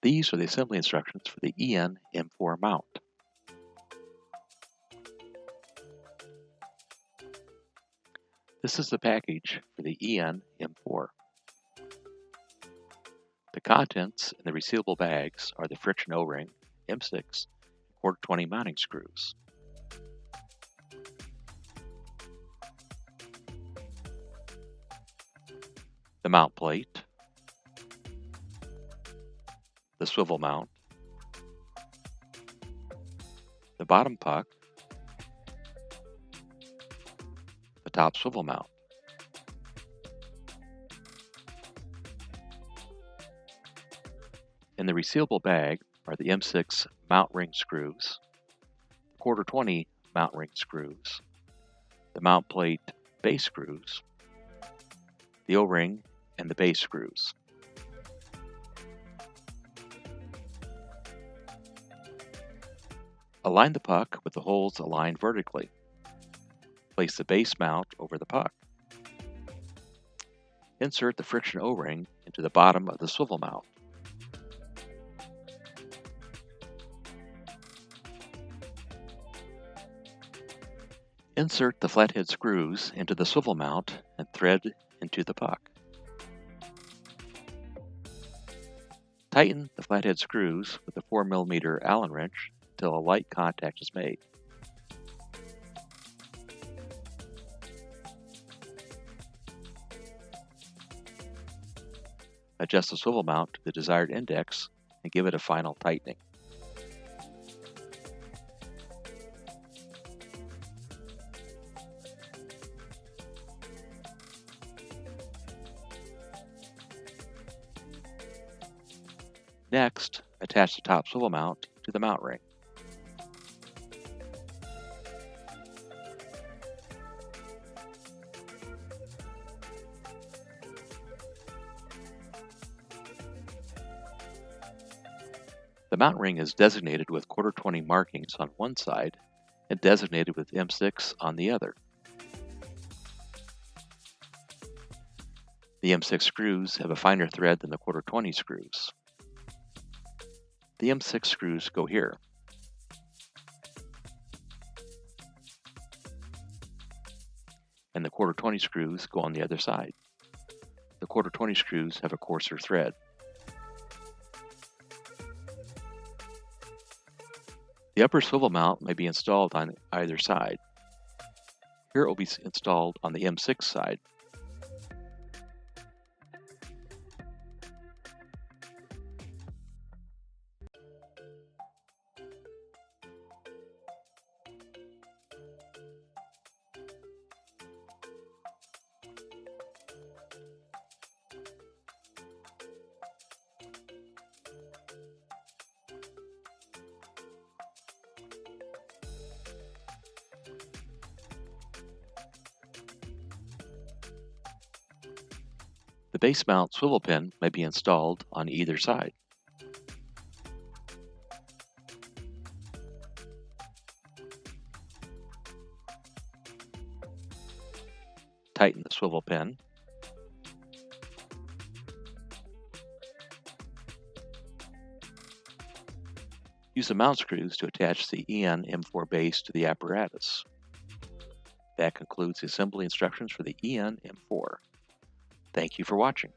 These are the assembly instructions for the EN M4 mount. This is the package for the EN M4. The contents in the resealable bags are the friction O-ring, M6, and ⅛ mounting screws. The mount plate, the swivel mount, the bottom puck, the top swivel mount. In the resealable bag are the M6 mount ring screws, the ⅛ mount ring screws, the mount plate base screws, the O-ring, and the base screws. Align the puck with the holes aligned vertically. Place the base mount over the puck. Insert the friction O-ring into the bottom of the swivel mount. Insert the flathead screws into the swivel mount and thread into the puck. Tighten the flathead screws with a 4 mm Allen wrench until a light contact is made. Adjust the swivel mount to the desired index and give it a final tightening. Next, attach the top swivel mount to the mount ring. The mount ring is designated with ⅛ markings on one side and designated with M6 on the other. The M6 screws have a finer thread than the ⅛ screws. The M6 screws go here. And the ⅛ screws go on the other side. The ⅛ screws have a coarser thread. The upper swivel mount may be installed on either side. Here it will be installed on the M6 side. The base mount swivel pin may be installed on either side. Tighten the swivel pin. Use the mount screws to attach the EN M4 base to the apparatus. That concludes the assembly instructions for the EN M4. Thank you for watching.